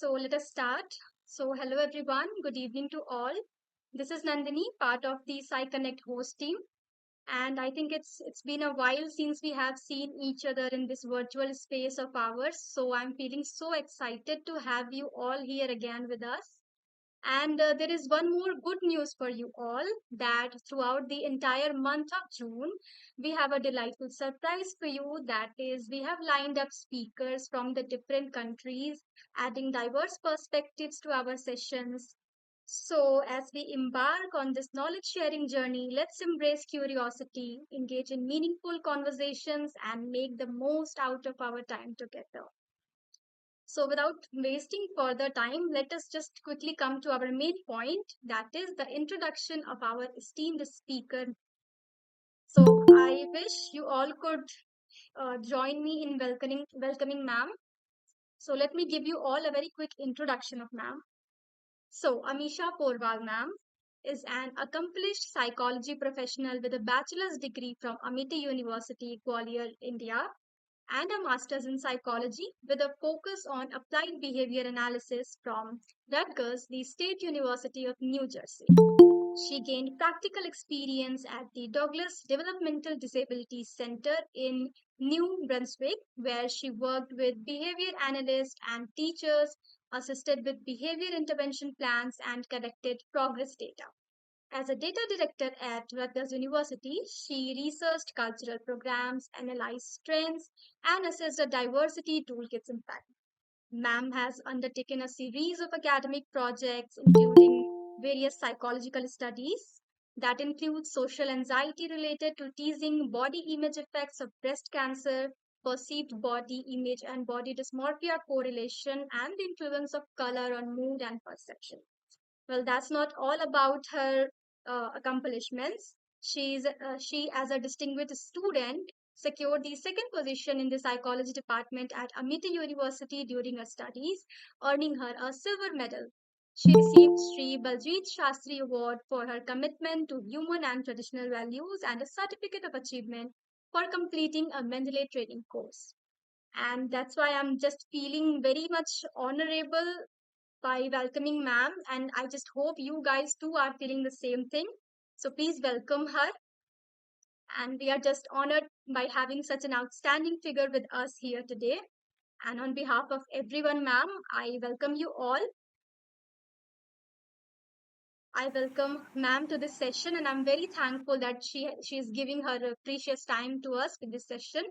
So let us start. So hello everyone. Good evening to all. This is Nandini, part of the PsyConnect host team, and I think it's been a while since we have seen each other in this virtual space of ours. So I'm feeling so excited to have you all here again with us. And there is one more good news for you all that throughout the entire month of June, we have a delightful surprise for you. That is, we have lined up speakers from the different countries, adding diverse perspectives to our sessions. So, as we embark on this knowledge sharing journey, let's embrace curiosity, engage in meaningful conversations, and make the most out of our time together. So, without wasting further time, let us just quickly come to our main point, that is the introduction of our esteemed speaker. So, I wish you all could join me in welcoming ma'am. So, let me give you all a very quick introduction of ma'am. So, Amisha Porwal ma'am is an accomplished psychology professional with a bachelor's degree from Amity University, Gwalior, India, and a master's in psychology with a focus on applied behavior analysis from Rutgers, the State University of New Jersey. She gained practical experience at the Douglas Developmental Disabilities Center in New Brunswick, where she worked with behavior analysts and teachers, assisted with behavior intervention plans, and collected progress data. As a data director at Rutgers University, she researched cultural programs, analyzed trends, and assessed a diversity toolkit's impact. MAM has undertaken a series of academic projects, including various psychological studies that include social anxiety related to teasing, body image effects of breast cancer, perceived body image and body dysmorphia correlation, and the influence of color on mood and perception. Well, that's not all about her accomplishments. She, as a distinguished student, secured the second position in the psychology department at Amity University during her studies, earning her a silver medal. She received Sri Baljit Shastri Award for her commitment to human and traditional values and a certificate of achievement for completing a Mendeley training course. And that's why I'm just feeling very much honorable by welcoming ma'am, and I just hope you guys too are feeling the same thing. So please welcome her, and we are just honored by having such an outstanding figure with us here today. And on behalf of everyone, ma'am, I welcome you all. I welcome ma'am to this session, and I'm very thankful that she is giving her precious time to us with this session.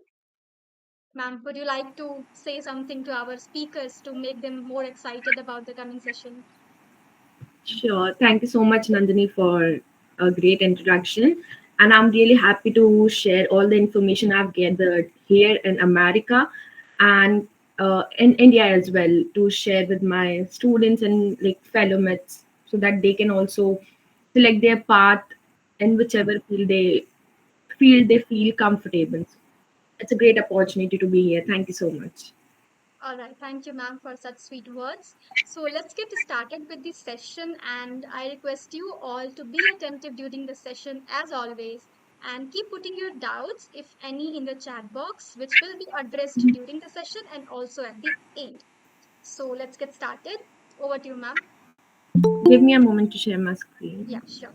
Ma'am, would you like to say something to our speakers to make them more excited about the coming session? Sure. Thank you so much, Nandini, for a great introduction. And I'm really happy to share all the information I've gathered here in America and in India as well to share with my students and like fellow mates so that they can also select their path in whichever field they feel comfortable. It's a great opportunity to be here. Thank you so much. All right, thank you, ma'am, for such sweet words. So let's get started with the session, and I request you all to be attentive during the session as always, and keep putting your doubts, if any, in the chat box, which will be addressed during the session and also at the end. So let's get started. Over to you, ma'am. Give me a moment to share my Yeah, screen. sure.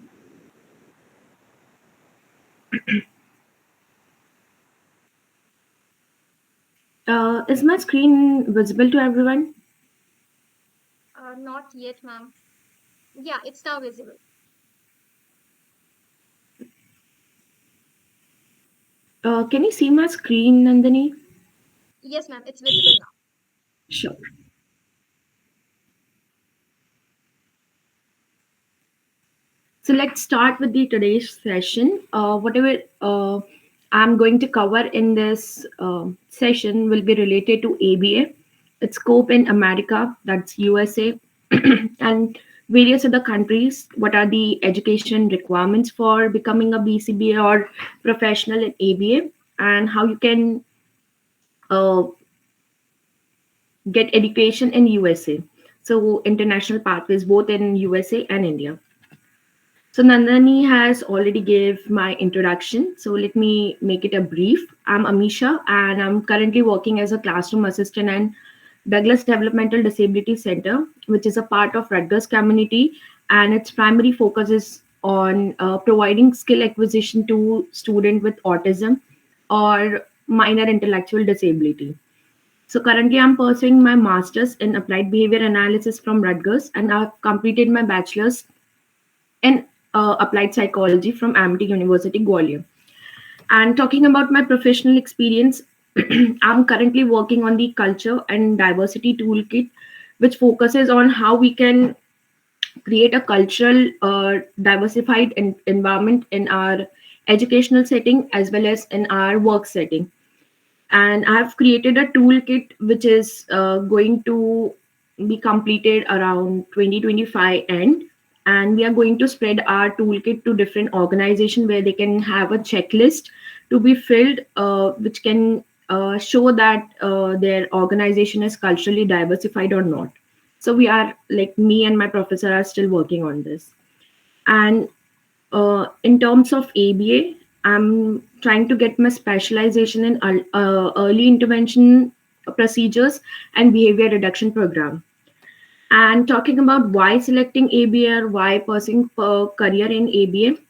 Is my screen visible to everyone? Not yet, ma'am. Yeah, it's now visible. Can you see my screen, Nandini? Yes, ma'am, it's visible now. Sure. So let's start with the today's session. Whatever I'm going to cover in this session will be related to ABA, its scope in America, that's USA, and various other countries. What are the education requirements for becoming a BCBA or professional in ABA, and how you can uh, get education in USA. So international pathways both in USA and India. So Nandani has already gave my introduction. So let me make it a brief. I'm Amisha and I'm currently working as a classroom assistant and Douglas Developmental Disability Center, which is a part of Rutgers community, and its primary focus is on providing skill acquisition to students with autism or minor intellectual disability. So currently, I'm pursuing my master's in applied behavior analysis from Rutgers, and I've completed my bachelor's in applied psychology from Amity University, Gwalior. And talking about my professional experience, I'm currently working on the culture and diversity toolkit, which focuses on how we can create a cultural, diversified environment in our educational setting as well as in our work setting. And I've created a toolkit which is going to be completed around 2025 end, and we are going to spread our toolkit to different organizations where they can have a checklist to be filled, which can show that their organization is culturally diversified or not. So we are, like, me and my professor are still working on this. And in terms of ABA, I'm trying to get my specialization in early intervention procedures and behavior reduction program. And talking about why selecting ABA or why pursuing career in ABA.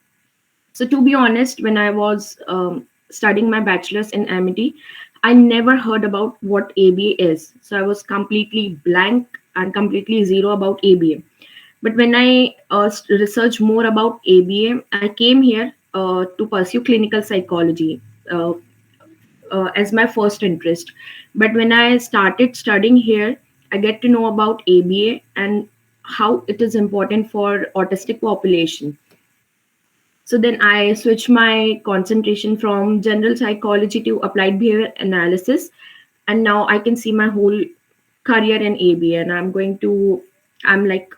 So to be honest, when I was studying my bachelor's in Amity, I never heard about what ABA is. So I was completely blank and completely zero about ABA. But when I researched more about ABA, I came here to pursue clinical psychology uh, as my first interest. But when I started studying here, I get to know about ABA and how it is important for autistic population. So then I switched my concentration from general psychology to applied behavior analysis, and now I can see my whole career in ABA, and I'm like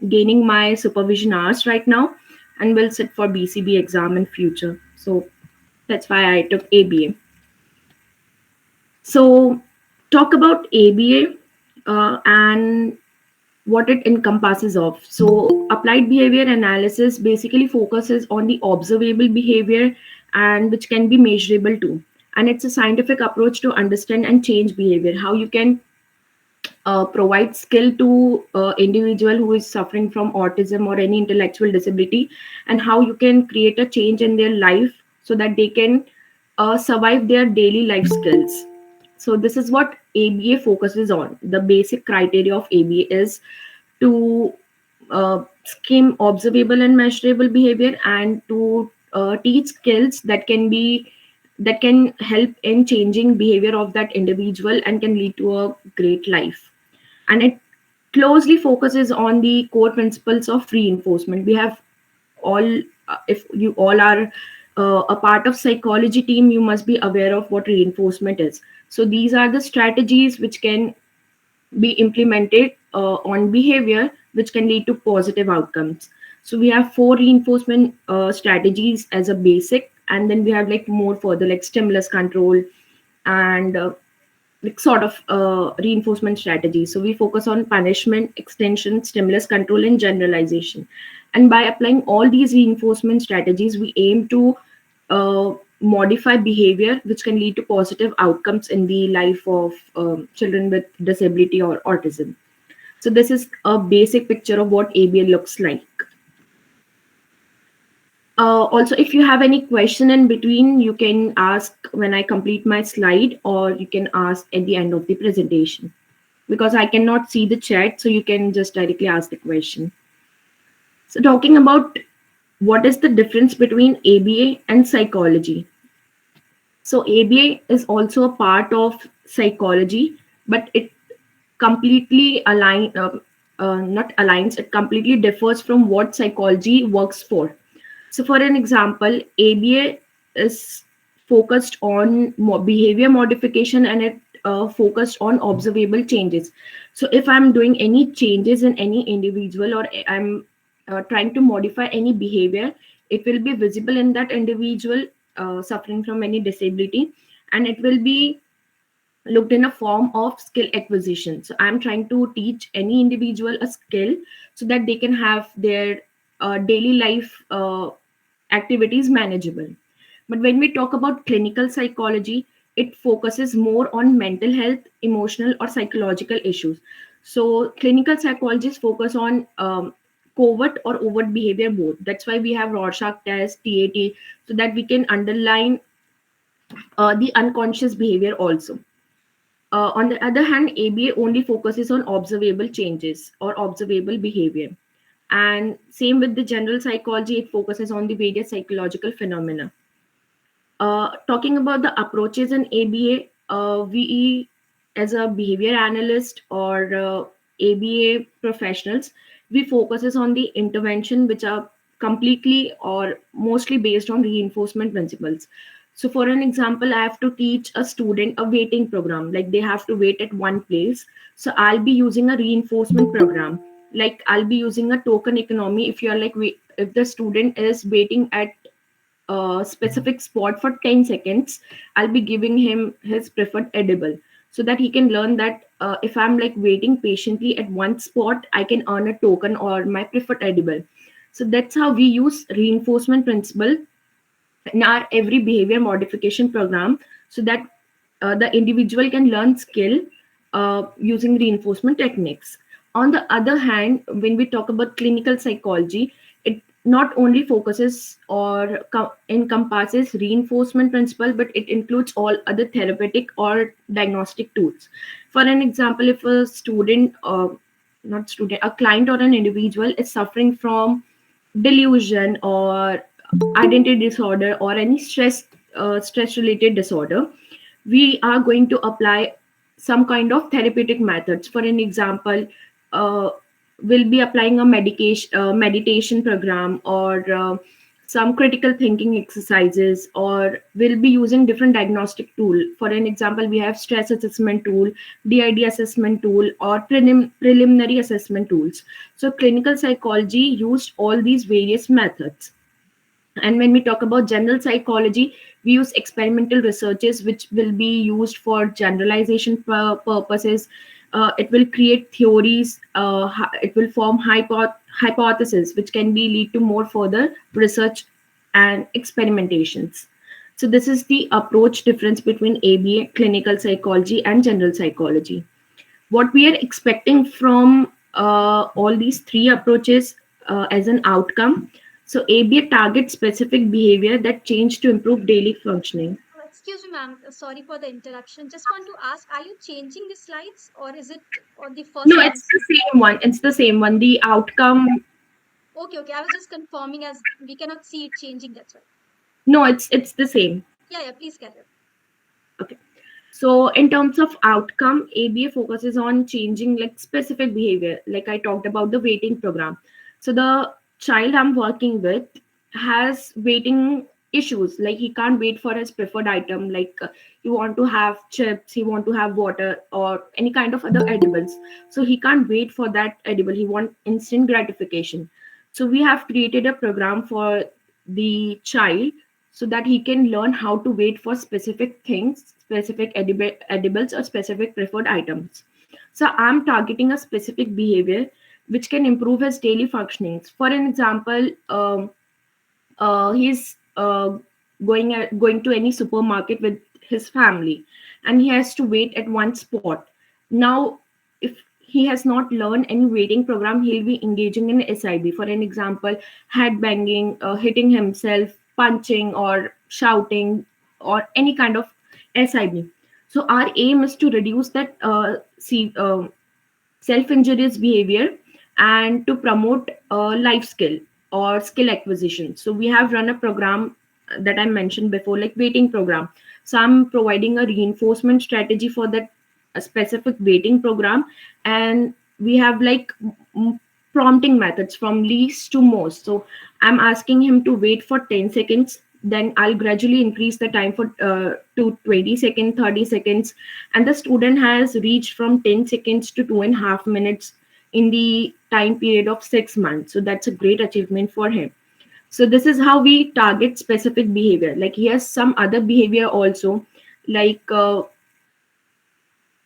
gaining my supervision hours right now, and will sit for BCB exam in future. So that's why I took ABA. So talk about ABA and what it encompasses of. So applied behavior analysis basically focuses on the observable behavior and which can be measurable too. And it's a scientific approach to understand and change behavior, how you can provide skill to individual who is suffering from autism or any intellectual disability, and how you can create a change in their life so that they can survive their daily life skills. So this is what ABA focuses on. The basic criteria of ABA is to scheme observable and measurable behavior, and to teach skills that can help in changing behavior of that individual and can lead to a great life. And it closely focuses on the core principles of reinforcement. We have all, if you all are a part of psychology team, you must be aware of what reinforcement is. So these are the strategies which can be implemented on behavior which can lead to positive outcomes. So we have four reinforcement strategies as a basic, and then we have like more further like stimulus control and like sort of reinforcement strategies. So we focus on punishment, extension, stimulus control, and generalization. And by applying all these reinforcement strategies, we aim to modify behavior which can lead to positive outcomes in the life of children with disability or autism. So this is a basic picture of what ABA looks like. Also, if you have any question in between, you can ask when I complete my slide, or you can ask at the end of the presentation, because I cannot see the chat, so you can just directly ask the question. So talking about what is the difference between ABA and psychology. So ABA is also a part of psychology, but it completely not aligns, it completely differs from what psychology works for. So for an example, ABA is focused on behavior modification, and it focused on observable changes. So if I'm doing any changes in any individual, or I'm trying to modify any behavior, it will be visible in that individual suffering from any disability, and it will be looked in a form of skill acquisition. So I'm trying to teach any individual a skill so that they can have their daily life activities manageable. But when we talk about clinical psychology, it focuses more on mental health, emotional or psychological issues. So clinical psychologists focus on covert or overt behavior both. That's why we have Rorschach test, TAT, so that we can underline the unconscious behavior also. On the other hand, ABA only focuses on observable changes or observable behavior. And same with the general psychology, it focuses on the various psychological phenomena. Talking about the approaches in ABA, we as a behavior analyst or ABA professionals, we focuses on the intervention which are completely or mostly based on reinforcement principles. So for an example, I have to teach a student a waiting program, like they have to wait at one place. So I'll be using a reinforcement program. Like I'll be using a token economy. If you're like, if the student is waiting at a specific spot for 10 seconds, I'll be giving him his preferred edible so that he can learn that if I'm like waiting patiently at one spot, I can earn a token or my preferred edible. So that's how we use reinforcement principle in our every behavior modification program, so that the individual can learn skill using reinforcement techniques. On the other hand, when we talk about clinical psychology, it not only focuses or encompasses reinforcement principle, but it includes all other therapeutic or diagnostic tools. For an example, if a student, not student, a client or an individual is suffering from delusion or identity disorder or any stress related disorder, we are going to apply some kind of therapeutic methods. For an example, uh, we'll be applying a meditation program or some critical thinking exercises, or we'll be using different diagnostic tool. For an example, we have stress assessment tool, DID assessment tool, or preliminary assessment tools. So clinical psychology used all these various methods. And when we talk about general psychology, we use experimental researches which will be used for generalization purposes. It will create theories, it will form hypotheses which can be lead to more further research and experimentations. So this is the approach difference between ABA, clinical psychology, and general psychology. What we are expecting from all these three approaches as an outcome. So ABA targets specific behavior that change to improve daily functioning. Excuse me, ma'am. Sorry for the interruption. Just want to ask, are you changing the slides or is it on the first No, it's ones? the same one. It's the same one. The outcome. Okay, okay. I was just confirming as we cannot see it changing. That's why. No, it's the same. Yeah, yeah. Please carry on. Okay. So in terms of outcome, ABA focuses on changing like specific behavior. Like I talked about the waiting program. So the child I'm working with has waiting issues. Like he can't wait for his preferred item. Like he want to have chips, he want to have water or any kind of other edibles. So he can't wait for that edible. He want instant gratification. So we have created a program for the child so that he can learn how to wait for specific things, specific edibles, or specific preferred items. So I'm targeting a specific behavior which can improve his daily functionings. For an example, he's going to any supermarket with his family, and he has to wait at one spot. Now, if he has not learned any waiting program, he'll be engaging in SIB. For an example, head banging, hitting himself, punching, or shouting, or any kind of SIB. So our aim is to reduce that self-injurious behavior and to promote life skill or skill acquisition. So we have run a program that I mentioned before, like waiting program. So I'm providing a reinforcement strategy for that specific waiting program, and we have like prompting methods from least to most. So I'm asking him to wait for 10 seconds, then I'll gradually increase the time for to 20 seconds, 30 seconds, and the student has reached from 10 seconds to 2.5 minutes in the time period of 6 months. So that's a great achievement for him. So this is how we target specific behavior. Like he has some other behavior also, like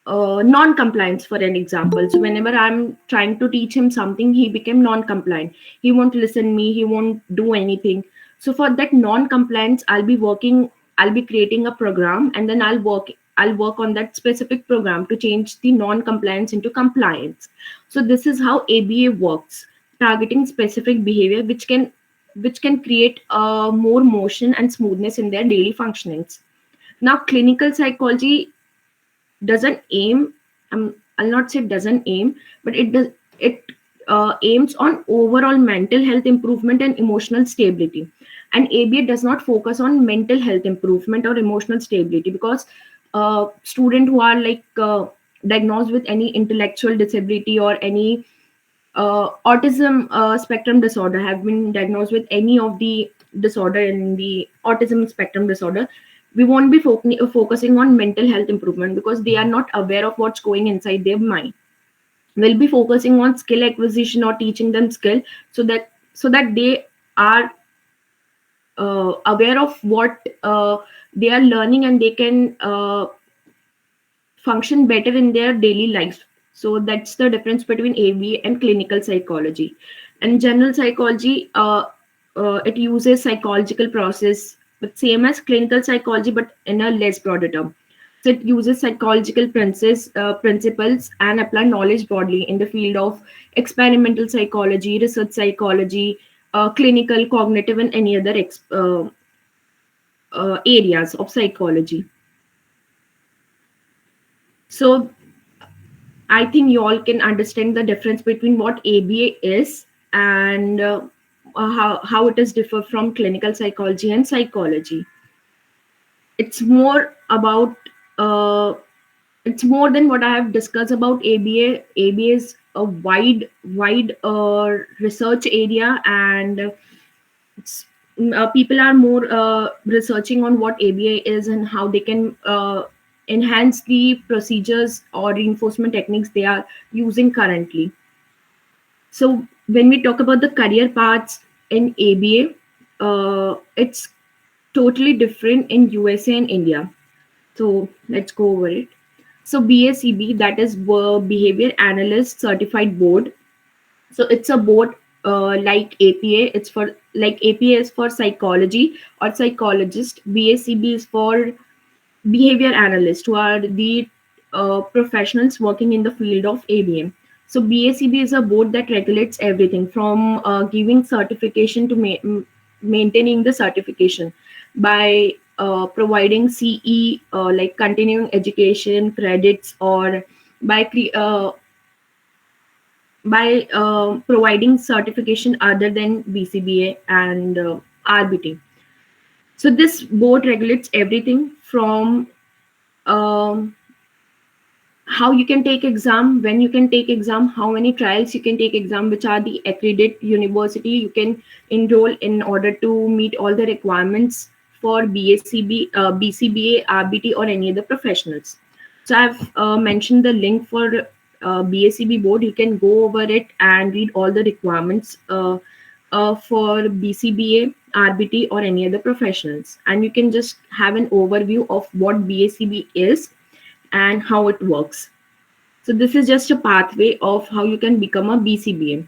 non-compliance, for an example. So whenever I'm trying to teach him something, he became non-compliant. He won't listen me, he won't do anything. So for that non-compliance, I'll be working I'll be creating a program, and then I'll work on that specific program to change the non-compliance into compliance. So this is how ABA works, targeting specific behavior which can create more motion and smoothness in their daily functionings. Now, clinical psychology doesn't aim. I'll not say doesn't aim, but it aims on overall mental health improvement and emotional stability. And ABA does not focus on mental health improvement or emotional stability, because student who are diagnosed with any intellectual disability or any autism spectrum disorder, have been diagnosed with any of the disorder in the autism spectrum disorder, we won't be focusing on mental health improvement, because they are not aware of what's going inside their mind. We'll be focusing on skill acquisition or teaching them skill, so that they are aware of what they are learning, and they can function better in their daily life. So that's the difference between ABA and clinical psychology. And general psychology, it uses psychological process, but same as clinical psychology, but in a less broader term. So it uses psychological principles and apply knowledge broadly in the field of experimental psychology, research psychology, clinical, cognitive, and any other areas of psychology. So I think you all can understand the difference between what ABA is, and how it is differ from clinical psychology and psychology. It's more about uh, it's more than what I have discussed about ABA. ABA is a wide research area, and it's, people are more researching on what ABA is and how they can enhance the procedures or reinforcement techniques they are using currently. So when we talk about the career paths in ABA, it's totally different in USA and India. So let's go over it. So BACB, that is Behavior Analyst Certified Board. So it's a board like APA. It's for like APA is for psychology or psychologist. BACB is for behavior analysts, who are the professionals working in the field of ABM. So BACB is a board that regulates everything from giving certification to maintaining the certification by providing CE, like continuing education credits, or by providing certification other than BCBA and RBT. So this board regulates everything from um, how you can take exam, when you can take exam, how many trials you can take exam, which are the accredited university you can enroll in order to meet all the requirements for BACB, BCBA, RBT, or any other professionals. So I've mentioned the link for BACB board. You can go over it and read all the requirements for BCBA, RBT, or any other professionals, and you can just have an overview of what BACB is and how it works. So this is just a pathway of how you can become a BCBA.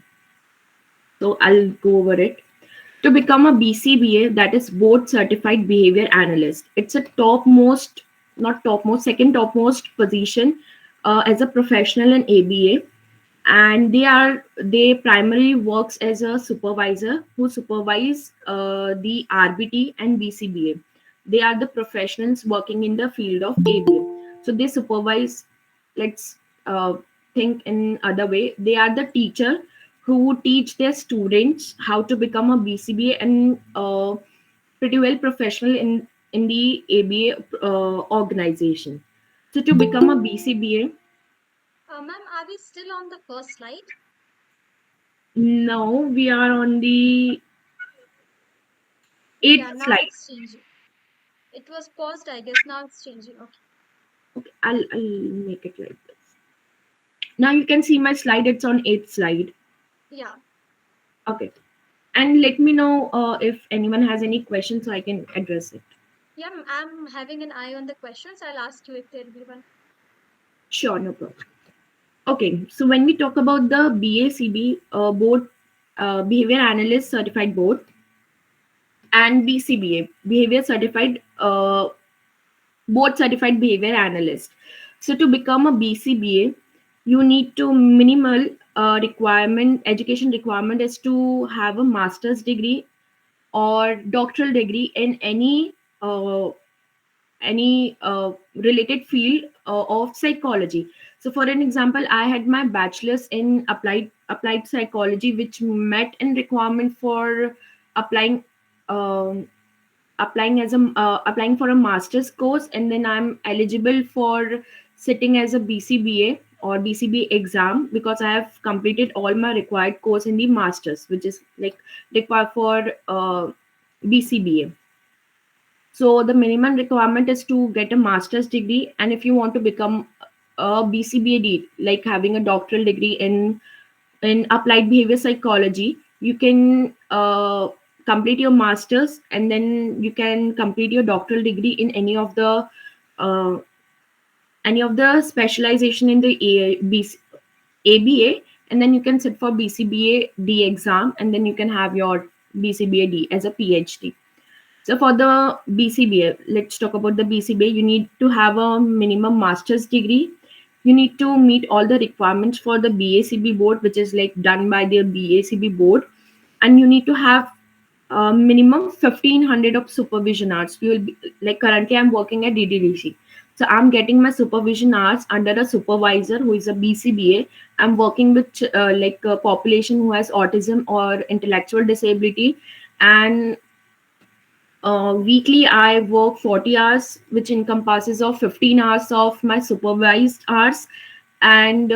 So I'll go over it. To become a BCBA, that is Board Certified Behavior Analyst, it's a topmost, not topmost, second topmost position as a professional in ABA, and they primarily works as a supervisor who supervise the RBT and BCBA. They are the professionals working in the field of ABA. So they supervise. Let's think in other way. They are the teacher who teach their students how to become a BCBA, and pretty well professional in the ABA organization. So to become a BCBA, Ma'am, are we still on the first slide? now we are on the Yeah, eighth now slide. it's changing. It was paused, I guess. Now it's changing. Okay. Okay, I'll make it like this. Now you can see my slide. It's on eighth slide. Yeah. Okay, and let me know if anyone has any questions so I can address it. Yeah, I'm having an eye on the questions. I'll ask you if there will be one. Sure, no problem. Okay, so when we talk about the BACB board, Behavior Analyst Certified Board, and BCBA, Behavior Certified, Board Certified Behavior Analyst. So to become a BCBA, you need to minimal requirement, education requirement is to have a master's degree or doctoral degree in any related field of psychology. So for an example, I had my bachelor's in applied psychology, which met in requirement for applying um, applying for a master's course, and then I'm eligible for sitting as a BCBA or BCBA exam because I have completed all my required course in the masters, which is like required for BCBA. So the minimum requirement is to get a master's degree, and if you want to become a BCBAD, like having a doctoral degree in applied behavior psychology, you can complete your masters, and then you can complete your doctoral degree in uh, any of the specialization in the ABA, and then you can sit for BCBA D exam, and then you can have your BCBA D as a PhD. So for the BCBA, let's talk about the BCBA. You need to have a minimum master's degree. You need to meet all the requirements for the BACB board, which is like done by the BACB board, and you need to have minimum 1500 of supervision hours. You will be like currently I'm working at DDDC. So I'm getting my supervision hours under a supervisor who is a BCBA. I'm working with like a population who has autism or intellectual disability, and weekly I work 40 hours, which encompasses of 15 hours of my supervised hours, and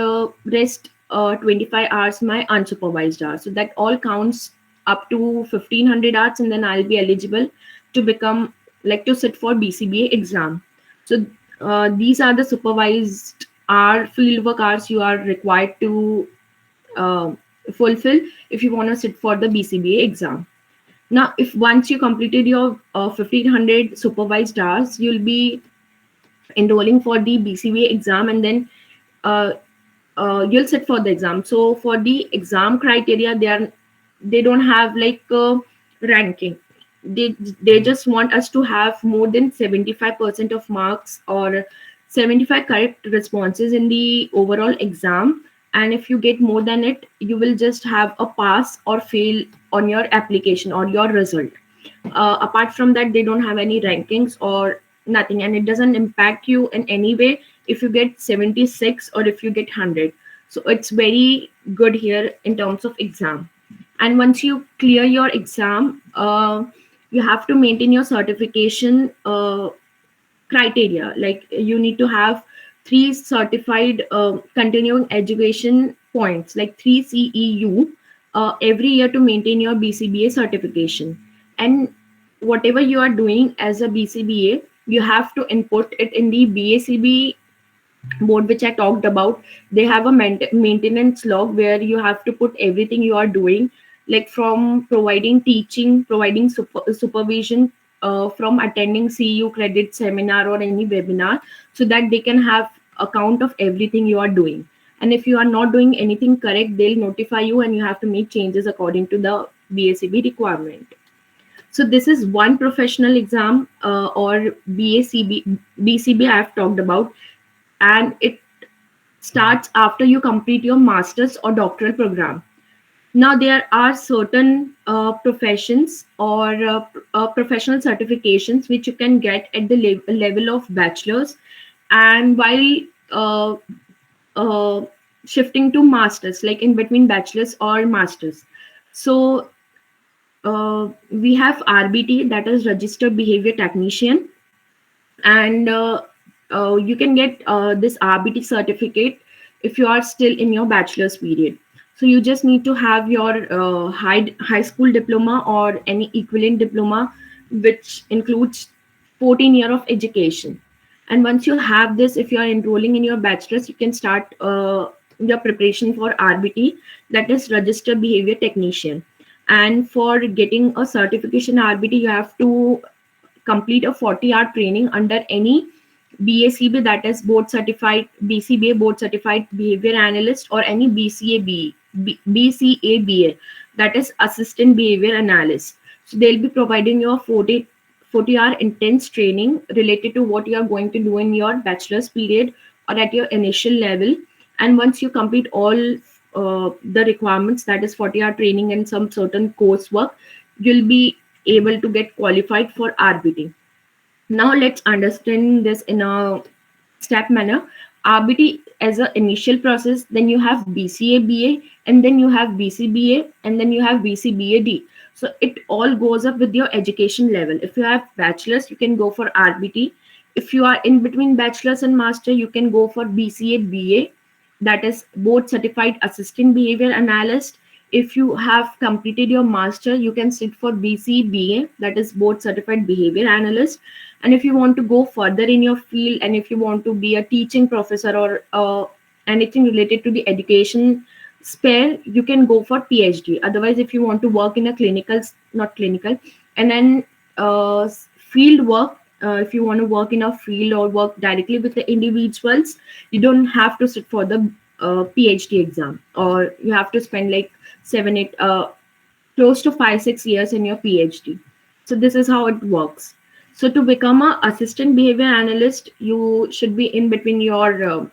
rest 25 hours my unsupervised hours. So that all counts up to 1500 hours, and then I'll be eligible to become like to sit for BCBA exam. So these are the supervised hour fieldwork hours you are required to uh, fulfill if you want to sit for the BCBA exam. Now, if once you completed your 1500 supervised hours, you'll be enrolling for the BCBA exam, and then uh, you'll sit for the exam. So for the exam criteria, they don't have like ranking. They just want us to have more than 75% of marks or 75 correct responses in the overall exam. And if you get more than it, you will just have a pass or fail on your application or your result. Apart from that, they don't have any rankings or nothing, and it doesn't impact you in any way if you get 76 or if you get 100. So it's very good here in terms of exam. And once you clear your exam, you have to maintain your certification criteria. Like you need to have three certified continuing education points, like 3 CEU, every year to maintain your BCBA certification. And whatever you are doing as a BCBA, you have to input it in the BACB board, which I talked about. They have a maintenance log where you have to put everything you are doing, like from providing teaching, providing supervision, from attending CU credit seminar or any webinar, so that they can have account of everything you are doing. And if you are not doing anything correct, they'll notify you, and you have to make changes according to the BACB requirement. So this is one professional exam, or BCB I have talked about, and it starts after you complete your master's or doctoral program. Now there are certain professions or professional certifications which you can get at the level of bachelor's, and while uh, uh, shifting to masters, like in between bachelor's or masters. So we have RBT, that is registered behavior technician, and you can get this RBT certificate if you are still in your bachelor's period. So you just need to have your high school diploma or any equivalent diploma, which includes 14 year of education. And once you have this, if you are enrolling in your bachelor's, you can start your preparation for RBT, that is registered behavior technician. And for getting a certification RBT, you have to complete a 40-hour training under any BACB, that is board certified BCBA, board certified behavior analyst, or any BCABA, that is assistant behavior analyst. So they'll be providing you a 40-hour intense training related to what you are going to do in your bachelor's period or at your initial level. And once you complete all the requirements, that is 40-hour training and some certain coursework, you'll be able to get qualified for RBT. Now let's understand this in a step manner. RBT as an initial process, then you have BCA BA, and then you have BCBA, and then you have BCBAD. So it all goes up with your education level. If you have bachelor's, you can go for RBT. If you are in between bachelor's and master, you can go for BCA BA, that is board certified assistant behavior analyst. If you have completed your master, you can sit for BCBA, that is board certified behavior analyst. And if you want to go further in your field, and if you want to be a teaching professor or anything related to the education sphere, you can go for PhD. Otherwise, if you want to work in a clinical, not clinical, and then field work, if you want to work in a field or work directly with the individuals, you don't have to sit for the PhD exam, or you have to spend like 7 8 close to 5 6 years in your PhD. So this is how it works. So to become a assistant behavior analyst, you should be in between your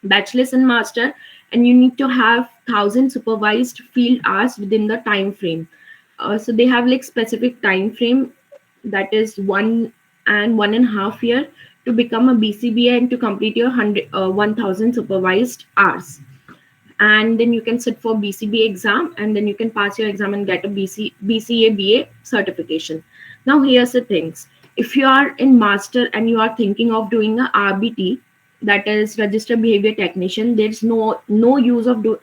bachelor's and master, and you need to have 1,000 supervised field hours within the time frame. So they have like specific time frame, that is 1.5 year to become a BCBA and to complete your 1,000 supervised hours. And then you can sit for BCBA exam, and then you can pass your exam and get a BCA BA certification. Now here's the things. If you are in master and you are thinking of doing a RBT, that is registered behavior technician, there's no use of doing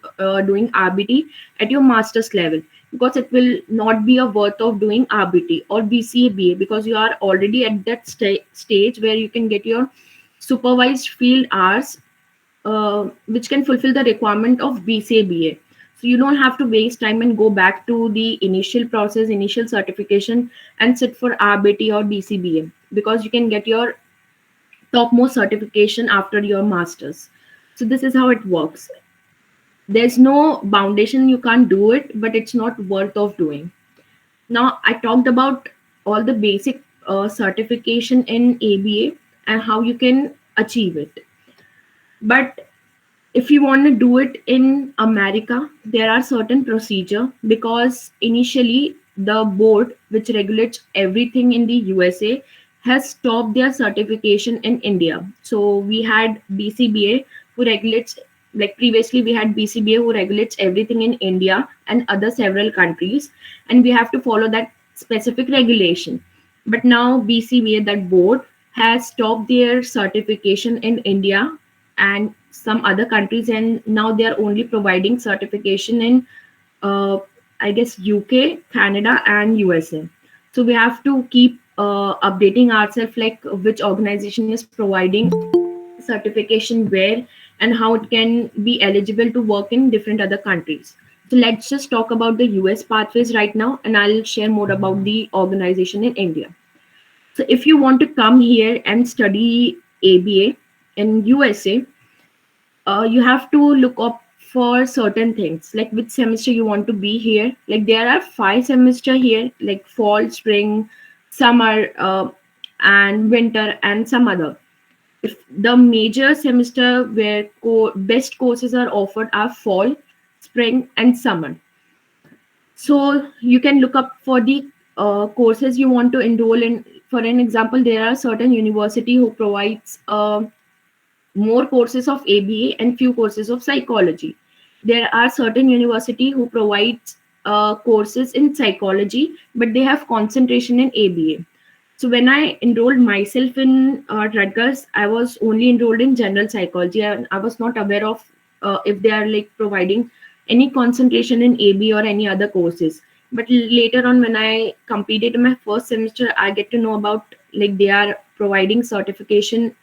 RBT at your master's level, because it will not be a worth of doing RBT or BCA BA, because you are already at that stage where you can get your supervised field hours, which can fulfill the requirement of BCA. So you don't have to waste time and go back to the initial process, initial certification, and sit for RBT or BCBA, because you can get your topmost certification after your masters. So this is how it works. There's no foundation, you can't do it, but it's not worth of doing. Now I talked about all the basic certification in ABA and how you can achieve it. But if you want to do it in America, there are certain procedure, because initially the board which regulates everything in the USA has stopped their certification in India. So we had BCBA who regulates, like previously we had BCBA who regulates everything in India and other several countries, and we have to follow that specific regulation. But now BCBA, that board, has stopped their certification in India and some other countries, and now they are only providing certification in uh, I guess UK, Canada, and USA. So we have to keep updating ourselves, like which organization is providing certification where, and how it can be eligible to work in different other countries. So let's just talk about the US pathways right now, and I'll share more about the organization in India. So if you want to come here and study ABA in USA, you have to look up for certain things, like which semester you want to be here. Like there are 5 semester here, like fall, spring, summer, and winter, and some other. If the major semester where best courses are offered are fall, spring, and summer. So you can look up for the courses you want to enroll in. For an example, there are certain university who provides more courses of ABA and few courses of psychology. There are certain university who provides courses in psychology, but they have concentration in ABA. So when I enrolled myself in Rutgers, I was only enrolled in general psychology, and I was not aware of if they are like providing any concentration in ABA or any other courses. But later on, when I completed my first semester, I get to know about like they are providing certification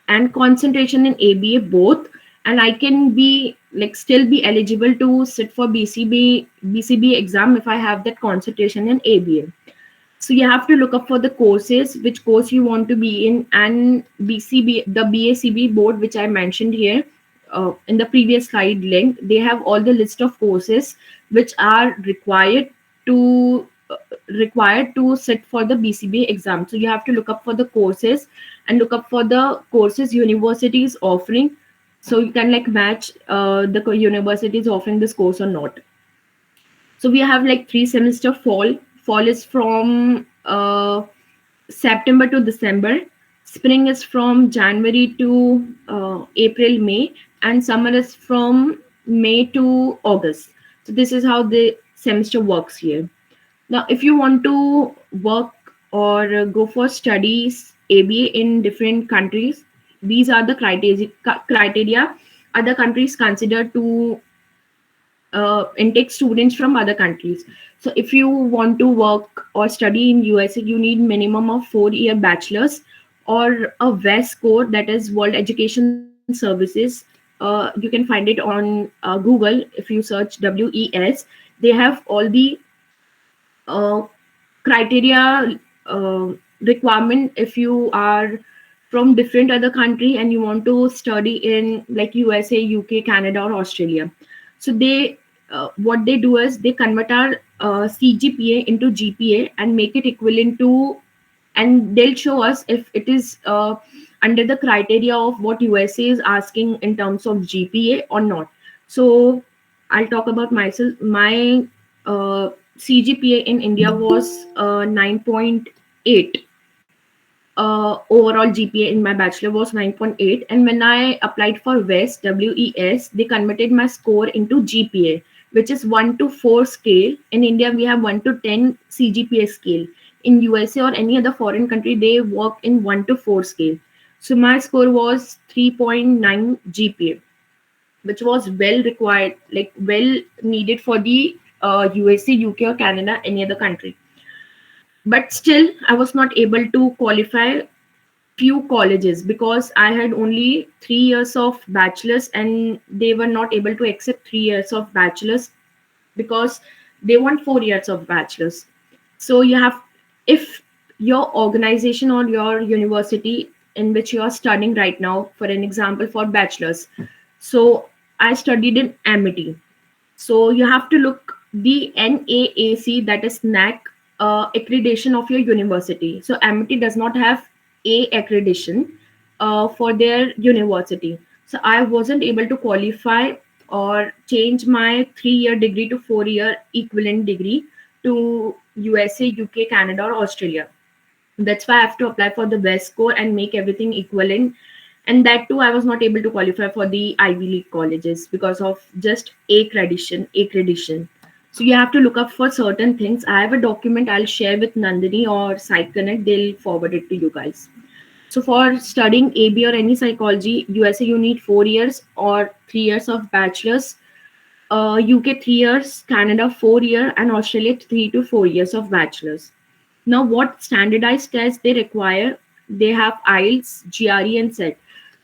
and concentration in ABA both, and I can be like still be eligible to sit for BCB exam if I have that concentration in ABA. So you have to look up for the courses, which course you want to be in, and BCB, the BACB board, which I mentioned here in the previous slide link, they have all the list of courses which are required to required to sit for the BCBA exam. So you have to look up for the courses and look up for the courses universities offering. So you can like match universities offering this course or not. So we have like 3 semester fall. Fall is from September to December. Spring is from January to April, May, and summer is from May to August. So this is how the semester works here. Now, if you want to work or go for studies, ABA in different countries, these are the criteria other countries consider to intake students from other countries. So if you want to work or study in USA, you need minimum of 4 year bachelor's or a WES score, that is World Education Services. You can find it on Google. If you search WES, they have all the uh, criteria requirement if you are from different other country and you want to study in like USA, UK, Canada, or Australia. So they what they do is they convert our CGPA into GPA and make it equivalent to, and they'll show us if it is under the criteria of what USA is asking in terms of GPA or not. So I'll talk about myself. My CGPA in India was 9.8. Overall GPA in my bachelor was 9.8, and when I applied for WES, they converted my score into GPA, which is 1 to 4 scale. In India, we have 1 to 10 CGPA scale. In USA or any other foreign country, they work in 1 to 4 scale. So my score was 3.9 GPA, which was well required, like well needed for the USA, UK, or Canada, any other country. But still, I was not able to qualify few colleges because I had only 3 years of bachelor's and they were not able to accept 3 years of bachelor's because they want 4 years of bachelor's. So you have, if your organization or your university in which you are studying right now, for an example, for bachelor's. So I studied in Amity. So you have to look the NAAC, that is NAC accreditation of your university. So Amity does not have A accreditation for their university. So I wasn't able to qualify or change my 3 year degree to 4 year equivalent degree to USA, UK, Canada, or Australia. That's why I have to apply for the best score and make everything equivalent. And that too, I was not able to qualify for the Ivy League colleges because of just accreditation. So you have to look up for certain things. I have a document I'll share with Nandini or SciConnect. They'll forward it to you guys. So for studying AB or any psychology, USA you need 4 years or 3 years of bachelor's. UK 3 years, Canada 4 year, and Australia 3 to 4 years of bachelor's. Now, what standardized tests they require? They have IELTS, GRE, and SET.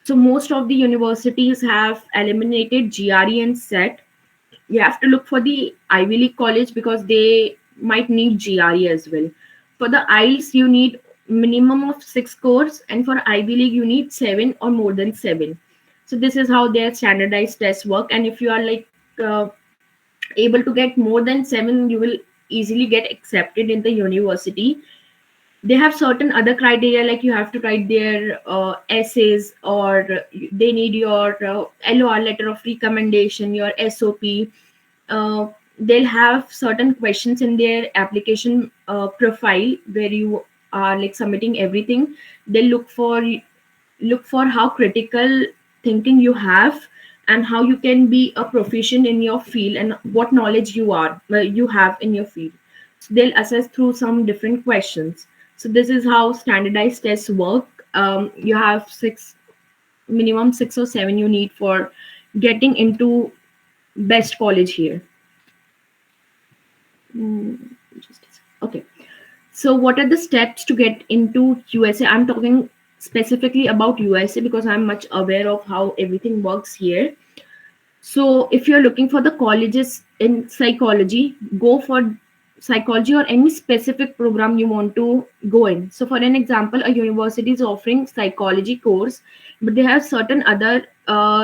So most of the universities have eliminated GRE and SET. You have to look for the Ivy League college because they might need GRE as well. For the IELTS, you need minimum of 6 scores, and for Ivy League, you need 7 or more than 7. So this is how their standardized tests work. And if you are like able to get more than 7, you will easily get accepted in the university. They have certain other criteria, like you have to write their essays, or they need your LOR, letter of recommendation, your SOP. They'll have certain questions in their application profile where you are like submitting everything. They look for how critical thinking you have and how you can be a proficient in your field and what knowledge you have in your field. So they'll assess through some different questions. So this is how standardized tests work. You have minimum 6 or 7 you need for getting into best college here. Just a sec. Okay. So what are the steps to get into USA? I'm talking specifically about USA because I'm much aware of how everything works here. So if you're looking for the colleges in psychology, go for psychology or any specific program you want to go in. So for an example, a university is offering psychology course, but they have certain other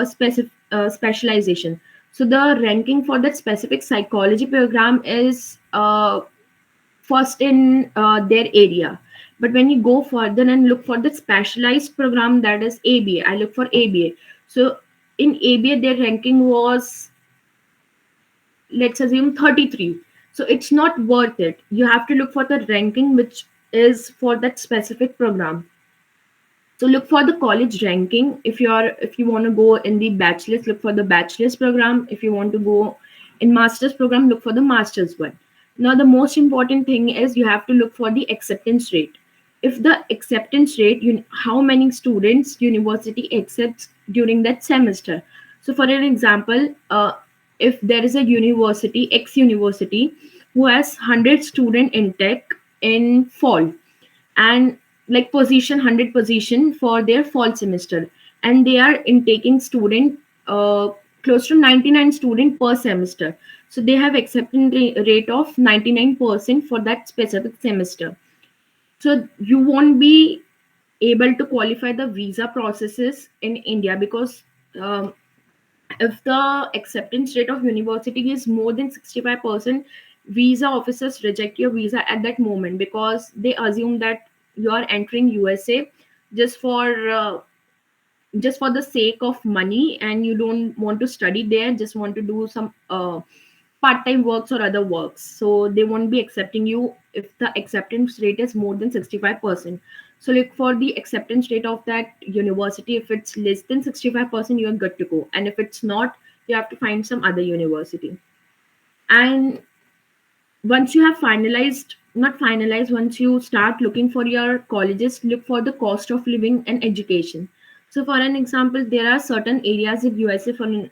specific specialization. So the ranking for that specific psychology program is first in their area. But when you go further and look for the specialized program, that is ABA, I look for ABA. So in ABA, their ranking was, let's assume, 33. So it's not worth it. You have to look for the ranking which is for that specific program. So look for the college ranking. If you want to go in the bachelor's, look for the bachelor's program. If you want to go in master's program, look for the master's one. Now the most important thing is you have to look for the acceptance rate. If the acceptance rate, how many students university accepts during that semester. So for an example, if there is a university, X university, who has 100 student intake in fall, and like position 100 position for their fall semester, and they are intaking student, close to 99 student per semester, so they have acceptance rate of 99% for that specific semester. So you won't be able to qualify the visa processes in India, because um, if the acceptance rate of university is more than 65%, visa officers reject your visa at that moment, because they assume that you are entering USA just for uh, just for the sake of money, and you don't want to study there, just want to do some part-time works or other works. So they won't be accepting you if the acceptance rate is more than 65%. So look for the acceptance rate of that university. If it's less than 65%, you're good to go, and if it's not, you have to find some other university. And once you have finalized not finalized once you start looking for your colleges, look for the cost of living and education. So for an example, there are certain areas in USA, for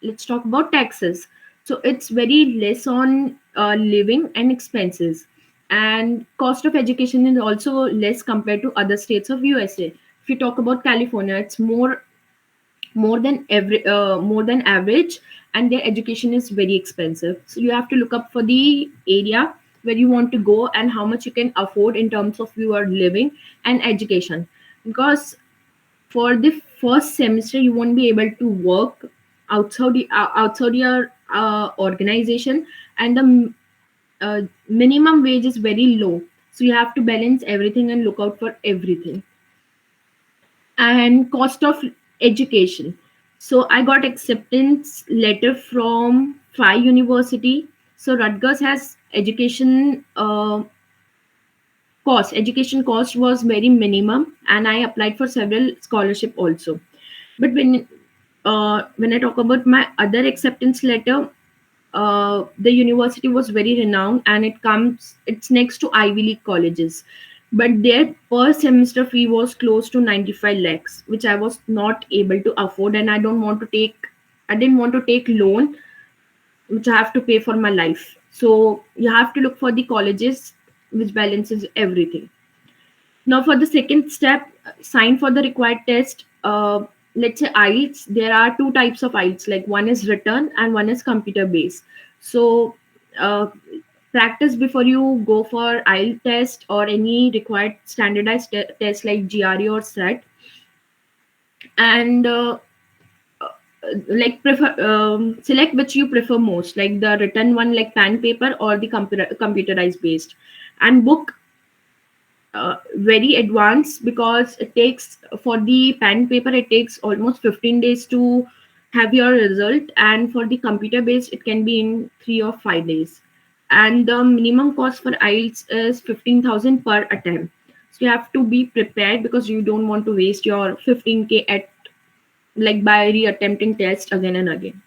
let's talk about taxes. So it's very less on living and expenses, and cost of education is also less compared to other states of USA. If you talk about California, it's more than average, and their education is very expensive. So you have to look up for the area where you want to go and how much you can afford in terms of your living and education, because for the first semester you won't be able to work outside your organization, and the minimum wage is very low, so you have to balance everything and look out for everything. And cost of education. So I got acceptance letter from Five University. So Rutgers has education cost was very minimum, and I applied for several scholarship also. But when I talk about my other acceptance letter, the university was very renowned, and it's next to Ivy League colleges, but their per semester fee was close to 95 lakhs, which I was not able to afford, and I didn't want to take loan which I have to pay for my life. So you have to look for the colleges which balances everything. Now for the second step, sign for the required test. Let's say IELTS. There are two types of IELTS. Like one is written and one is computer based. So uh, practice before you go for IELTS test or any required standardized test like GRE or SET. And like prefer select which you prefer most, like the written one like pen paper or the computerized based, and book very advanced, because it takes, for the pen paper it takes almost 15 days to have your result, and for the computer based it can be in 3 or 5 days. And the minimum cost for IELTS is 15,000 per attempt. So you have to be prepared, because you don't want to waste your 15K at, like, by reattempting test again and again.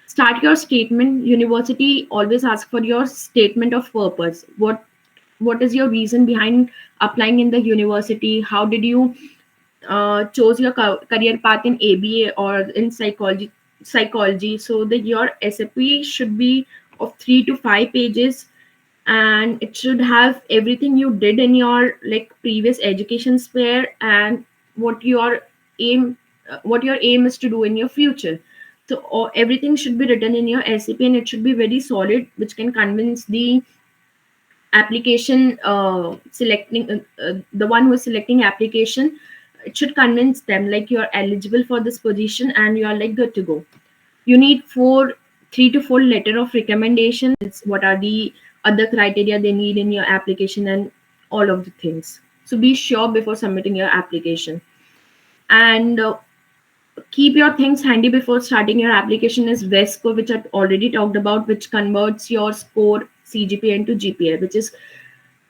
Start your statement. University always ask for your statement of purpose. What is your reason behind applying in the university? How did you chose your career path in ABA or in psychology? So that your SAP should be of 3 to 5 pages, and it should have everything you did in your like previous education sphere, and what your aim what your aim is to do in your future. So everything should be written in your SAP, and it should be very solid, which can convince the application selecting the one who is selecting application. It should convince them like you're eligible for this position and you're like good to go. You need 3 to 4 letter of recommendation. What are the other criteria they need in your application, and all of the things. So be sure before submitting your application. And keep your things handy before starting your application is VESCO, which I already talked about, which converts your score CGPA into GPA,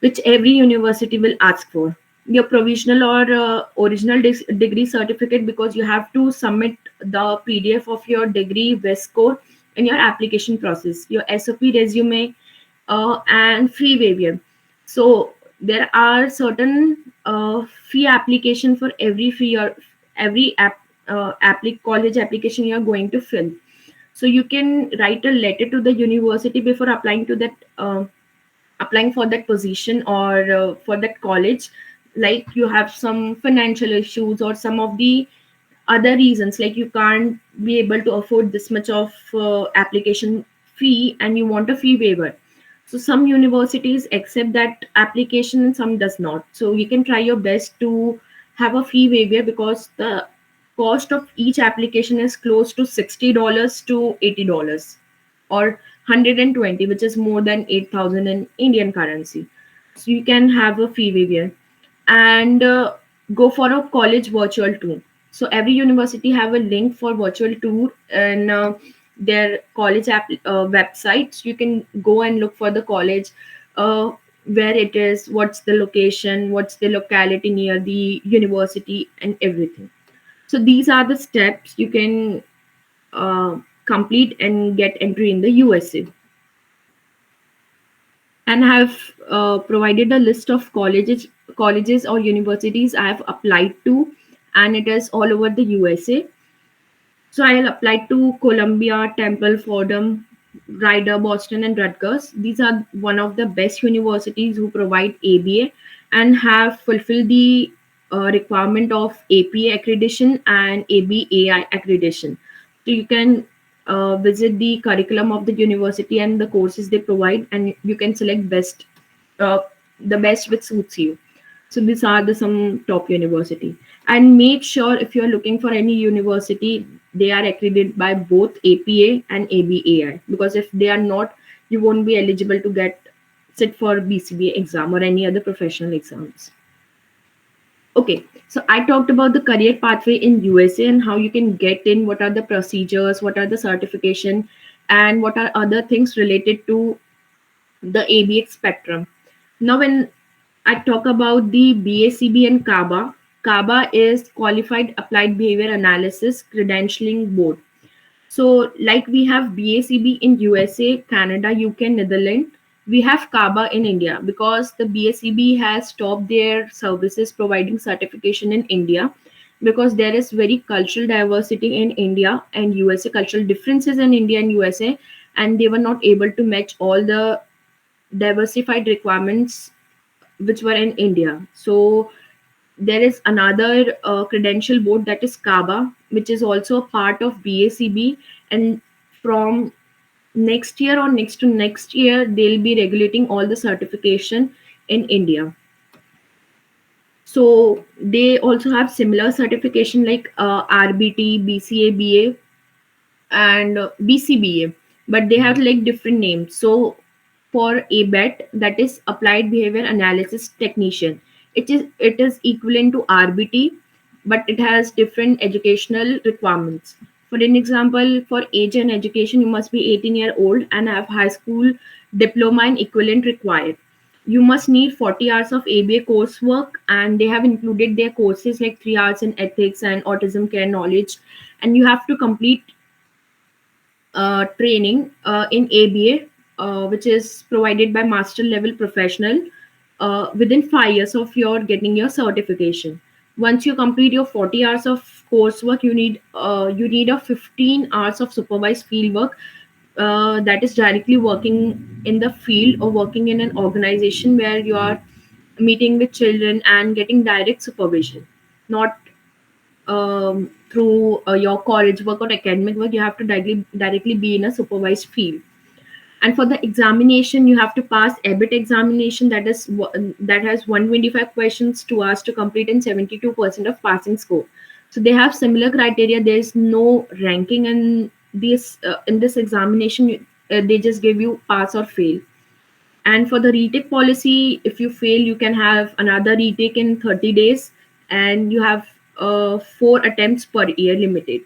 which every university will ask for. Your provisional or original degree certificate, because you have to submit the PDF of your degree VESCO in your application process. Your SOP resume, and free waiver. So there are certain fee application for every fee or every college application you are going to fill. So you can write a letter to the university before applying to that applying for that position or for that college, like you have some financial issues or some of the other reasons, like you can't be able to afford this much of application fee and you want a fee waiver. So some universities accept that application and some does not, so you can try your best to have a fee waiver, because the cost of each application is close to $60 to $80, or 120, which is more than 8,000 in Indian currency. So you can have a fee waiver. And go for a college virtual tour. So every university have a link for virtual tour and their college websites. You can go and look for the college, uh, where it is, what's the location, what's the locality near the university, and everything. So these are the steps you can complete and get entry in the USA. And have provided a list of colleges or universities I have applied to, and it is all over the USA. So I'll apply to Columbia, Temple, Fordham, Rider, Boston, and Rutgers. These are one of the best universities who provide ABA and have fulfilled the requirement of APA accreditation and ABAI accreditation. So you can visit the curriculum of the university and the courses they provide, and you can select uh, the best which suits you. So these are the some top university. And make sure if you're looking for any university, they are accredited by both APA and ABAI, because if they are not, you won't be eligible to get sit for BCBA exam or any other professional exams. Okay, so I talked about the career pathway in USA and how you can get in, what are the procedures, what are the certification, and what are other things related to the ABX spectrum. Now, when I talk about the BACB and CABA, CABA is Qualified Applied Behavior Analysis Credentialing Board. So, like we have BACB in USA, Canada, UK, Netherlands, we have CABA in India, because the BACB has stopped their services providing certification in India, because there is very cultural diversity in India and USA, cultural differences in India and USA, and they were not able to match all the diversified requirements which were in India. So there is another credential board, that is CABA, which is also a part of BACB. And from next year or next to next year, they'll be regulating all the certification in India. So they also have similar certification like RBT, BCABA, and BCBA, but they have like different names. So for ABET, that is Applied Behavior Analysis Technician, it is equivalent to RBT, but it has different educational requirements. For an example, for age and education, you must be 18-year-old and have high school diploma and equivalent required. You must need 40 hours of ABA coursework, and they have included their courses like 3 hours in ethics and autism care knowledge. And you have to complete training in ABA, which is provided by master level professional within 5 years of your getting your certification. Once you complete your 40 hours of coursework, you need a 15 hours of supervised field work, that is directly working in the field or working in an organization where you are meeting with children and getting direct supervision, not through your college work or academic work. You have to directly be in a supervised field. And for the examination, you have to pass EBIT examination, that has 125 questions, 2 hours to complete, and 72% of passing score. So they have similar criteria. There is no ranking in this examination. They just give you pass or fail. And for the retake policy, if you fail, you can have another retake in 30 days, and you have 4 attempts per year limited.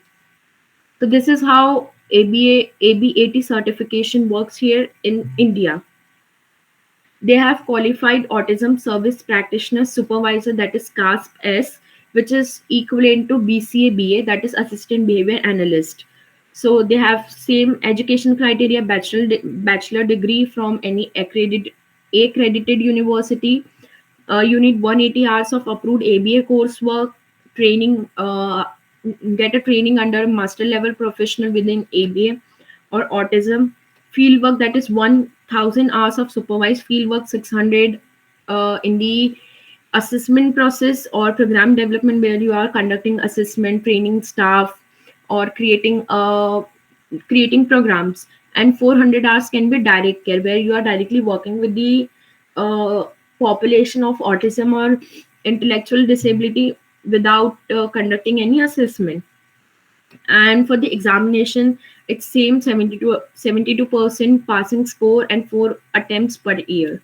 So this is how ABAT certification works here in India. They have qualified autism service practitioner supervisor, that is CASP-S, which is equivalent to BCA-BA, that is assistant behavior analyst. So they have same education criteria, bachelor degree from any accredited university. You need 180 hours of approved ABA coursework, training, get a training under master level professional within ABA or autism. Fieldwork, that is 1000 hours of supervised fieldwork, 600 in the assessment process or program development, where you are conducting assessment, training staff, or creating programs. And 400 hours can be direct care, where you are directly working with the uh, population of autism or intellectual disability without conducting any assessment. And for the examination, it's same 72% passing score and 4 attempts per year.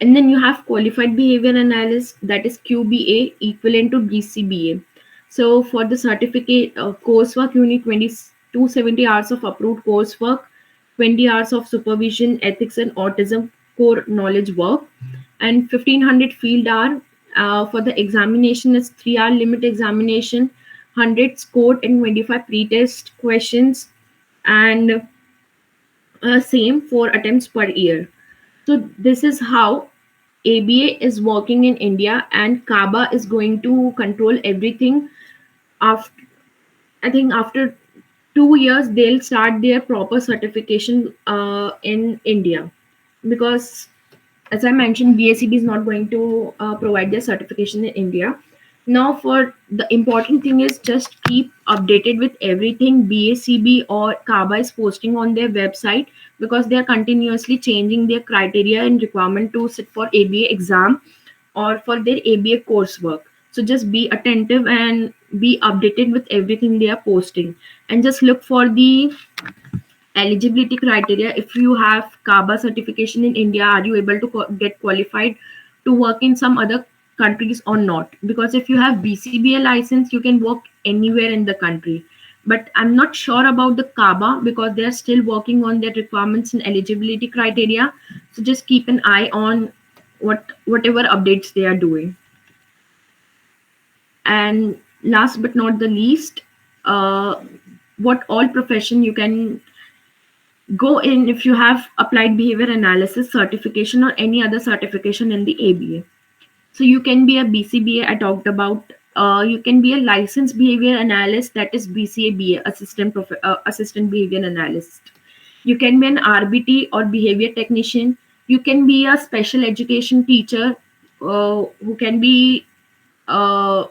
And then you have qualified behavior analyst, that is QBA, equivalent to BCBA. So for the certificate coursework, you need 270 hours of approved coursework, 20 hours of supervision, ethics, and autism core knowledge work, and 1500 field hour. For the examination, it's 3 hour limit examination, 100 scored and 25 pre-test questions, and same 4 attempts per year. So this is how ABA is working in India, and Kaba is going to control everything. After, I think after 2 years, they'll start their proper certification in India, because, as I mentioned, BACB is not going to provide their certification in India. Now, for the important thing is just keep updated with everything BACB or Kaba is posting on their website, because they are continuously changing their criteria and requirement to sit for ABA exam or for their ABA coursework. So just be attentive and be updated with everything they are posting, and just look for the eligibility criteria. If you have Kaba certification in India, are you able to get qualified to work in some other countries or not? Because if you have BCBA license, you can work anywhere in the country. But I'm not sure about the Kaba, because they are still working on their requirements and eligibility criteria. So just keep an eye on whatever updates they are doing. And last but not the least, uh, what all profession you can go in if you have applied behavior analysis certification or any other certification in the ABA. So you can be a BCBA, I talked about. You can be a licensed behavior analyst, that is BCABA, assistant behavior analyst. You can be an RBT or behavior technician. You can be a special education teacher, who can be uh,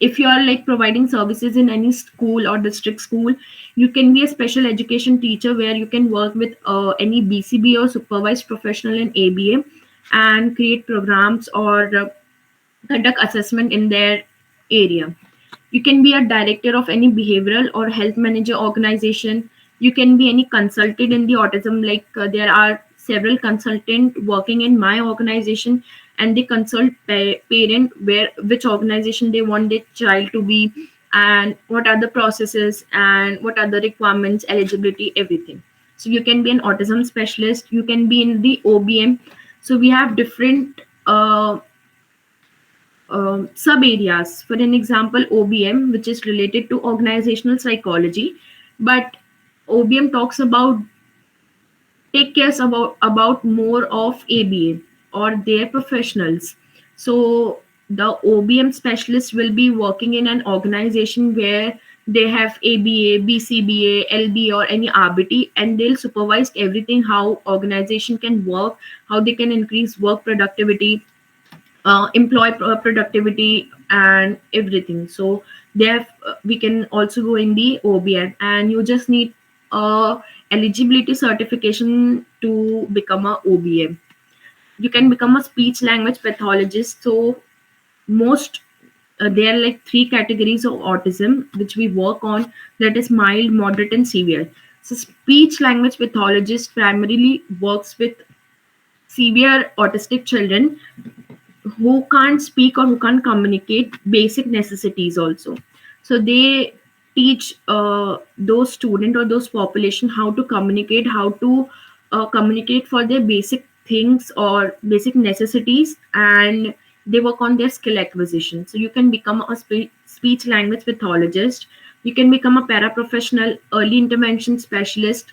if you are like providing services in any school or district school. You can be a special education teacher, where you can work with any BCB or supervised professional in ABA and create programs or conduct assessment in their area. You can be a director of any behavioral or health manager organization. You can be any consultant in the autism, like there are several consultant working in my organization, and they consult parent where which organization they want their child to be, and what are the processes and what are the requirements, eligibility, everything. So you can be an autism specialist, you can be in the OBM. So we have different sub areas. For an example, OBM, which is related to organizational psychology, but OBM talks about take cares about more of ABA or their professionals. So the OBM specialist will be working in an organization where they have ABA, BCBA, LB, or any RBT, and they'll supervise everything, how organization can work, how they can increase work productivity, employee productivity, and everything. So there we can also go in the OBM, and you just need eligibility certification to become a OBM. You can become a speech language pathologist. So most there are like 3 categories of autism which we work on, that is mild, moderate, and severe. So speech language pathologist primarily works with severe autistic children who can't speak or who can't communicate basic necessities also. So they teach those student or those population how to communicate, how to communicate for their basic things or basic necessities, and they work on their skill acquisition. So you can become a speech language pathologist, you can become a paraprofessional early intervention specialist.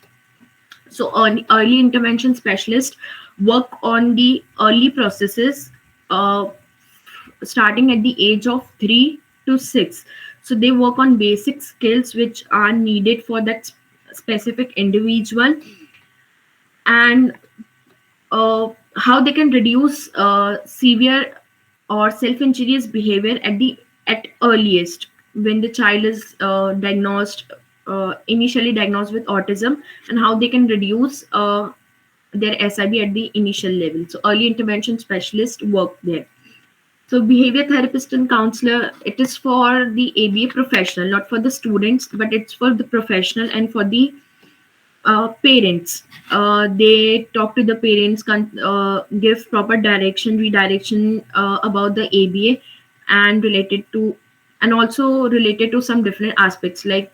So early intervention specialist work on the early processes, uh, starting at the age of 3 to 6. So they work on basic skills which are needed for that specific individual, and how they can reduce severe or self-injurious behavior at earliest when the child is initially diagnosed with autism, and how they can reduce their SIB at the initial level. So early intervention specialists work there. So behavior therapist and counselor, it is for the ABA professional, not for the students, but it's for the professional and for the parents. They talk to the parents, give proper direction, redirection about the ABA, and also related to some different aspects like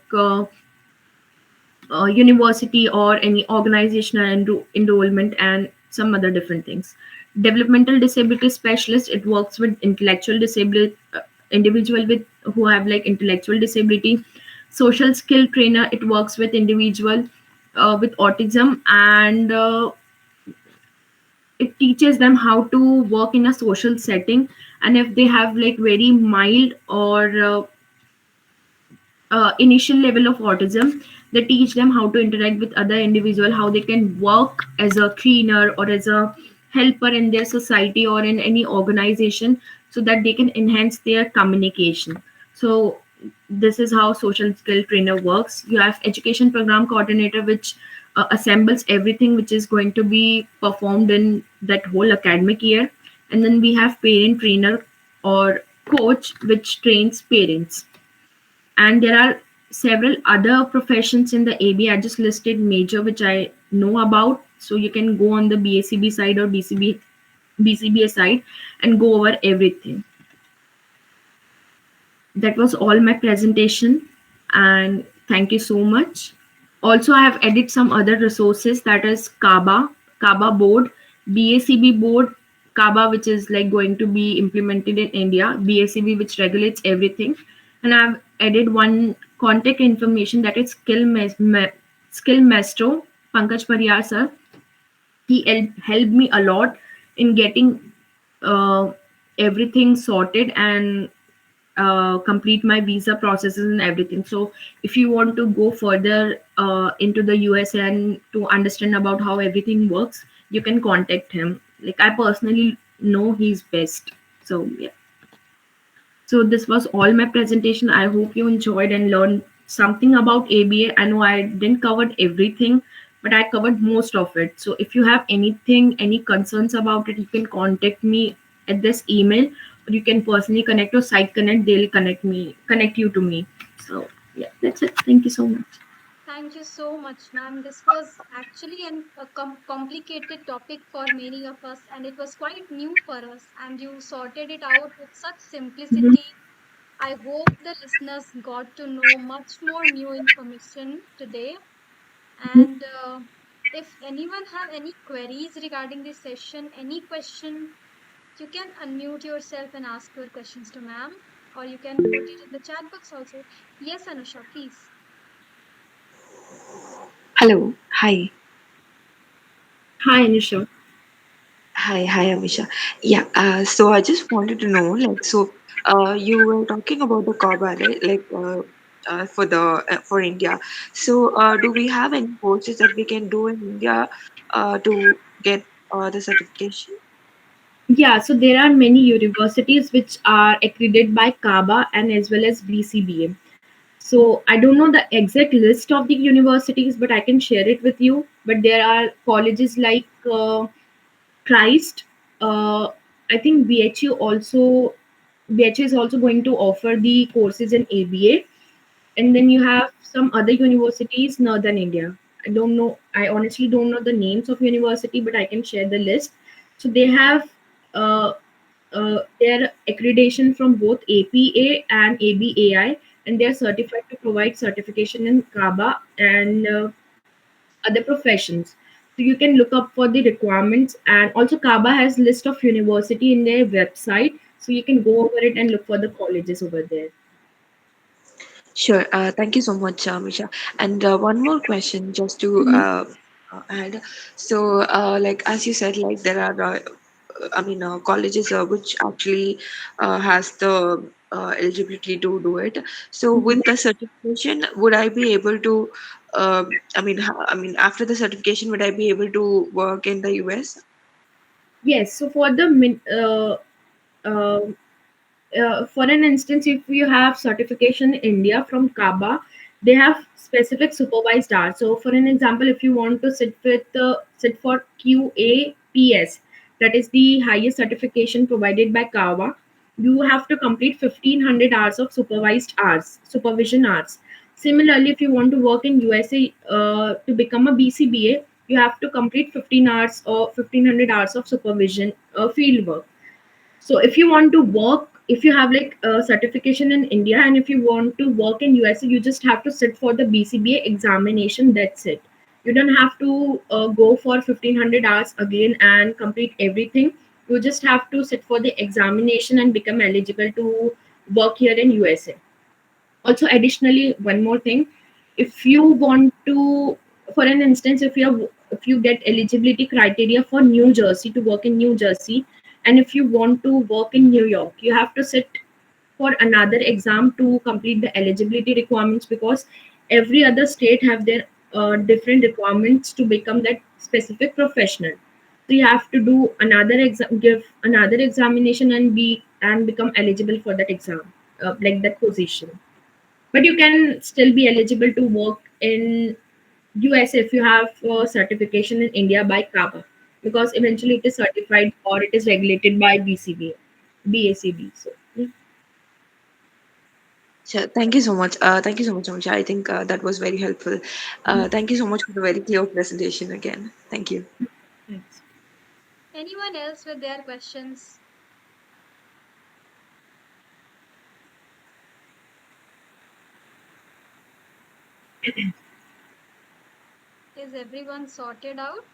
university or any organizational enrollment and some other different things. Developmental disability specialist, it works with intellectual disability, individual with who have like intellectual disability. Social skill trainer, it works with individual with autism, and it teaches them how to work in a social setting. And if they have like very mild or initial level of autism, they teach them how to interact with other individual, how they can work as a cleaner or as a helper in their society or in any organization, so that they can enhance their communication. So this is how social skill trainer works. You have education program coordinator, which assembles everything which is going to be performed in that whole academic year. And then we have parent trainer or coach, which trains parents. And there are several other professions in the AB. I just listed major which I know about. So you can go on the BACB side or BCBA side and go over everything. That was all my presentation, and thank you so much. Also, I have added some other resources, that is Kaba board, BACB board, Kaba, which is like going to be implemented in India, BACB, which regulates everything. And I've added one contact information, that is Skill Maestro, Pankaj Pariyar sir. He helped me a lot in getting uh, everything sorted and complete my visa processes and everything. So if you want to go further into the US and to understand about how everything works, you can contact him. Like I personally know he's best. So yeah. So this was all my presentation. I hope you enjoyed and learned something about ABA. I know I didn't cover everything, but I covered most of it. So if you have anything, any concerns about it, you can contact me at this email, or you can personally connect or site connect. They'll connect you to me. So yeah, that's it. Thank you so much. Thank you so much, ma'am. This was actually a complicated topic for many of us, and it was quite new for us. And you sorted it out with such Mhm. simplicity. I hope the listeners got to know much more new information today. And if anyone have any queries regarding this session, any question, you can unmute yourself and ask your questions to ma'am, or you can put it in the chat box also. Yes, Anusha, please. Hello. Hi. Hi, Anisha. Hi, Amisha. Yeah, so I just wanted to know, you were talking about the Kaaba, right? For India. So, do we have any courses that we can do in India, to get the certification? Yeah, so there are many universities which are accredited by KABA and as well as BCBA. So I don't know the exact list of the universities, but I can share it with you. But there are colleges like Christ. I think BHU is also going to offer the courses in ABA, and then you have some other universities, Northern India. I don't know. I honestly don't know the names of university, but I can share the list. So they have uh, their accreditation from both APA and ABAI, and they are certified to provide certification in Kaba and other professions. So you can look up for the requirements, and also Kaba has list of university in their website, so you can go over it and look for the colleges over there. Sure. Thank you so much, Misha. And one more question, just to Mhm. add. So, like as you said, like there are, colleges which actually has the eligibility to do it. So, Mhm. with the certification, would I be able to? After the certification, would I be able to work in the US? Yes, so for the uh, for an instance, if you have certification in India from Kaba, they have specific supervised hours. So, for an example, if you want to sit for QAPS, that is the highest certification provided by Kaba, you have to complete 1500 hours of supervision hours. Similarly, if you want to work in USA to become a BCBA, you have to complete 15 hours or 1500 hours of supervision field work. So if you want to work, if you have like a certification in India and if you want to work in USA, you just have to sit for the BCBA examination. That's it. You don't have to go for 1500 hours again and complete everything. You just have to sit for the examination and become eligible to work here in USA. Also, additionally, one more thing, if you want to, for an instance, if you get eligibility criteria for New Jersey to work in New Jersey, and if you want to work in New York, you have to sit for another exam to complete the eligibility requirements, because every other state have their different requirements to become that specific professional. So you have to do another exam, give another examination, and become eligible for that exam, like that position. But you can still be eligible to work in US if you have certification in India by Kaba, because eventually it is certified or it is regulated by BACB. So yeah. Sure. Thank you so much. Thank you so much, Amisha. I think that was very helpful. Thank you so much for the very clear presentation again. Thank you. Thanks. Anyone else with their questions? Is everyone sorted out?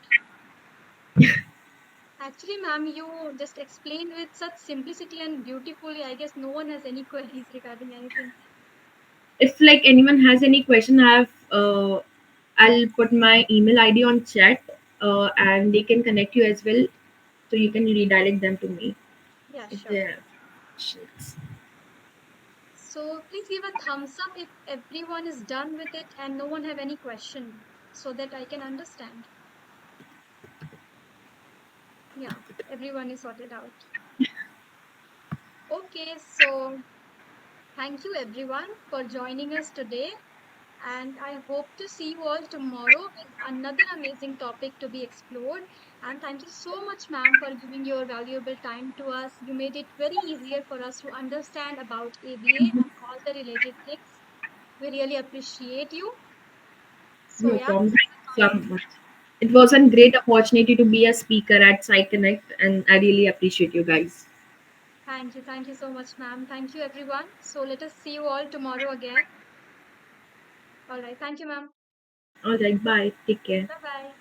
Actually, ma'am, you just explained with such simplicity and beautifully. I guess no one has any queries regarding anything. If like anyone has any question, I'll put my email ID on chat, and they can connect you as well, so you can redirect them to me Yeah, if sure. they have questions. So please give a thumbs up if everyone is done with it and no one have any question so that I can understand. Yeah, everyone is sorted out. Okay, so thank you everyone for joining us today. And I hope to see you all tomorrow with another amazing topic to be explored. And thank you so much, ma'am, for giving your valuable time to us. You made it very easier for us to understand about ABA and all the related things. We really appreciate you. So, No yeah, problem. this is Thank all. you so much. It was a great opportunity to be a speaker at SciConnect, and I really appreciate you guys. Thank you. Thank you so much, ma'am. Thank you, everyone. So, let us see you all tomorrow again. All right. Thank you, ma'am. All right, bye. Take care. Bye bye.